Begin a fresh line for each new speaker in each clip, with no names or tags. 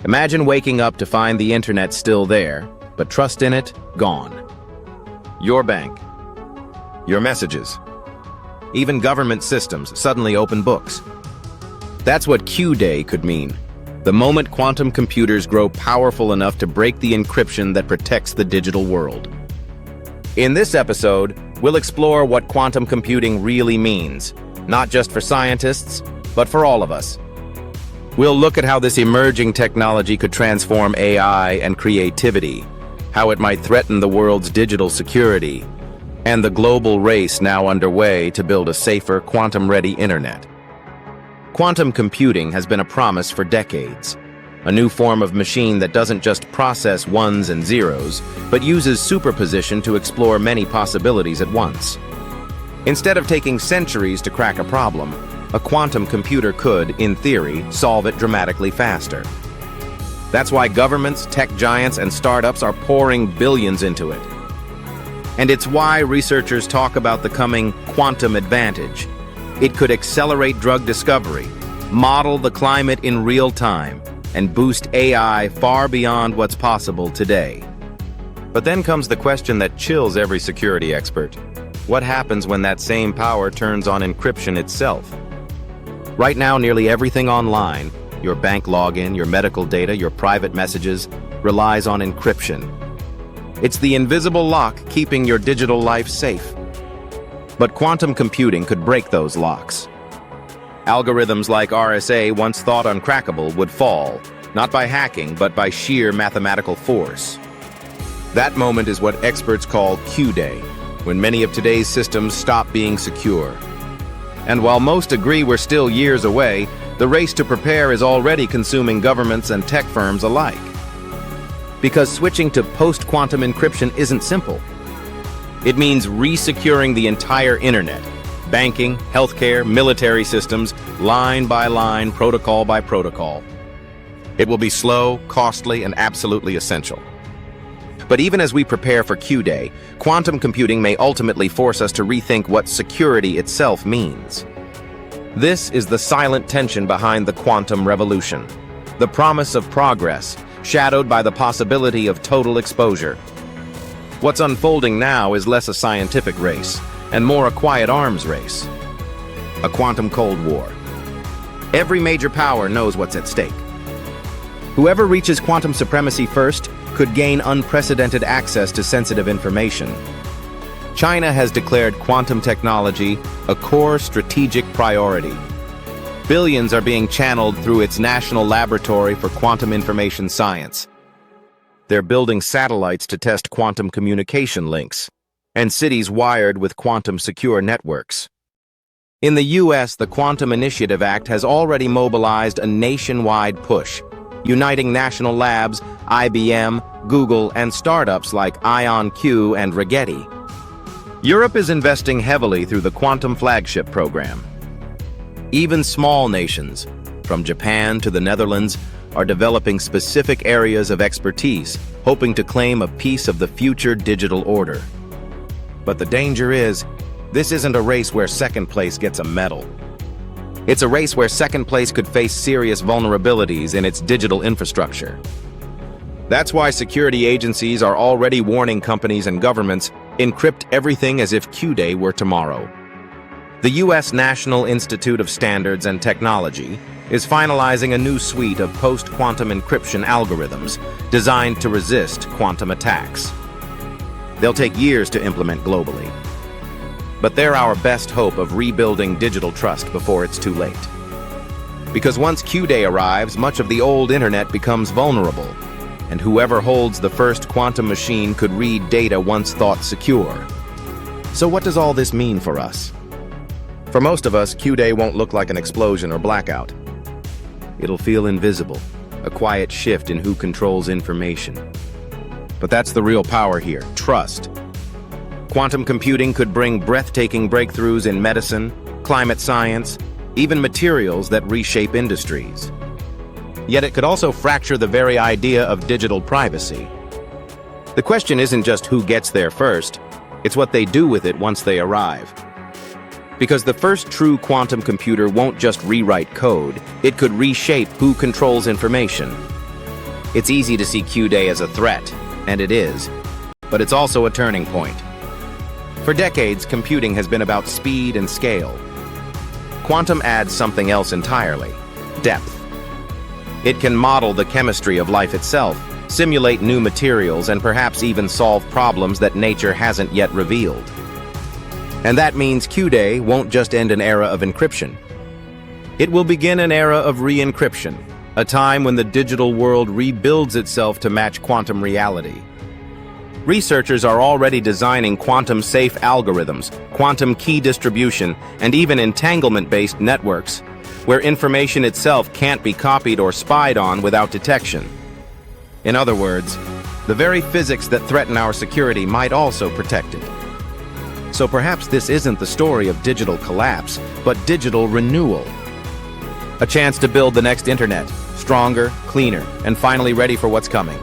Imagine waking up to find the internet still there, but trust in it, gone. Your bank, your messages, even government systems suddenly open books. That's what Q-Day could mean. The moment quantum computers grow powerful enough to break the encryption that protects the digital world. In this episode, we'll explore what quantum computing really means, not just for scientists, but for all of us. We'll look at how this emerging technology could transform AI and creativity, how it might threaten the world's digital security, and the global race now underway to build a safer, quantum-ready internet. Quantum computing has been a promise for decades, a new form of machine that doesn't just process ones and zeros, but uses superposition to explore many possibilities at once. Instead of taking centuries to crack a problem, a quantum computer could, in theory, solve it dramatically faster. That's why governments, tech giants, and startups are pouring billions into it. And it's why researchers talk about the coming quantum advantage. It could accelerate drug discovery, model the climate in real time, and boost AI far beyond what's possible today. But then comes the question that chills every security expert. What happens when that same power turns on encryption itself? Right now, nearly everything online, your bank login, your medical data, your private messages, relies on encryption. It's the invisible lock keeping your digital life safe. But quantum computing could break those locks. Algorithms like RSA, once thought uncrackable, would fall, not by hacking, but by sheer mathematical force. That moment is what experts call Q-Day, when many of today's systems stop being secure. And while most agree we're still years away, the race to prepare is already consuming governments and tech firms alike. Because switching to post-quantum encryption isn't simple. It means re-securing the entire internet, banking, healthcare, military systems, line by line, protocol by protocol. It will be slow, costly, and absolutely essential. But even as we prepare for Q-Day, quantum computing may ultimately force us to rethink what security itself means. This is the silent tension behind the quantum revolution, the promise of progress, shadowed by the possibility of total exposure. What's unfolding now is less a scientific race, and more a quiet arms race. A quantum Cold War. Every major power knows what's at stake. Whoever reaches quantum supremacy first could gain unprecedented access to sensitive information. China has declared quantum technology a core strategic priority. Billions are being channeled through its National Laboratory for Quantum Information Science. They're building satellites to test quantum communication links, and cities wired with quantum-secure networks. In the US, the Quantum Initiative Act has already mobilized a nationwide push, uniting national labs, IBM, Google, and startups like IonQ and Rigetti. Europe is investing heavily through the Quantum Flagship program. Even small nations, from Japan to the Netherlands, are developing specific areas of expertise, hoping to claim a piece of the future digital order. But the danger is, this isn't a race where second place gets a medal. It's a race where second place could face serious vulnerabilities in its digital infrastructure. That's why security agencies are already warning companies and governments, encrypt everything as if Q-Day were tomorrow. The U.S. National Institute of Standards and Technology is finalizing a new suite of post-quantum encryption algorithms designed to resist quantum attacks. They'll take years to implement globally. But they're our best hope of rebuilding digital trust before it's too late. Because once Q-Day arrives, much of the old internet becomes vulnerable, and whoever holds the first quantum machine could read data once thought secure. So what does all this mean for us? For most of us, Q-Day won't look like an explosion or blackout. It'll feel invisible, a quiet shift in who controls information. But that's the real power here, trust. Quantum computing could bring breathtaking breakthroughs in medicine, climate science, even materials that reshape industries. Yet it could also fracture the very idea of digital privacy. The question isn't just who gets there first, it's what they do with it once they arrive. Because the first true quantum computer won't just rewrite code, it could reshape who controls information. It's easy to see Q-Day as a threat, and it is, but it's also a turning point. For decades, computing has been about speed and scale. Quantum adds something else entirely: depth. It can model the chemistry of life itself, simulate new materials, and perhaps even solve problems that nature hasn't yet revealed. And that means Q-Day won't just end an era of encryption. It will begin an era of re-encryption, a time when the digital world rebuilds itself to match quantum reality. Researchers are already designing quantum-safe algorithms, quantum key distribution, and even entanglement-based networks, where information itself can't be copied or spied on without detection. In other words, the very physics that threaten our security might also protect it. So perhaps this isn't the story of digital collapse, but digital renewal. A chance to build the next internet, stronger, cleaner, and finally ready for what's coming.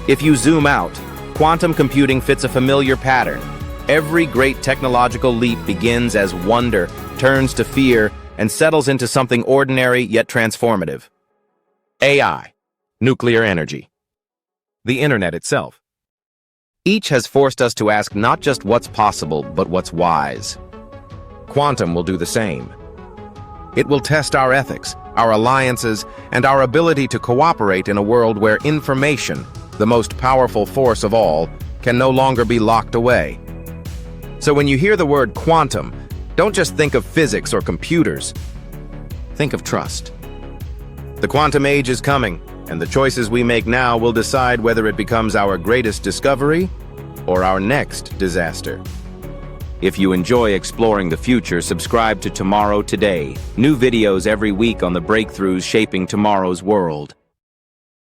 If you zoom out, quantum computing fits a familiar pattern. Every great technological leap begins as wonder, turns to fear, and settles into something ordinary yet transformative. AI, nuclear energy, the internet itself. Each has forced us to ask not just what's possible, but what's wise. Quantum will do the same. It will test our ethics, our alliances, and our ability to cooperate in a world where information, the most powerful force of all, can no longer be locked away. So when you hear the word quantum, don't just think of physics or computers. Think of trust. The quantum age is coming, and the choices we make now will decide whether it becomes our greatest discovery or our next disaster. If you enjoy exploring the future, subscribe to Tomorrow Today. New videos every week on the breakthroughs shaping tomorrow's world.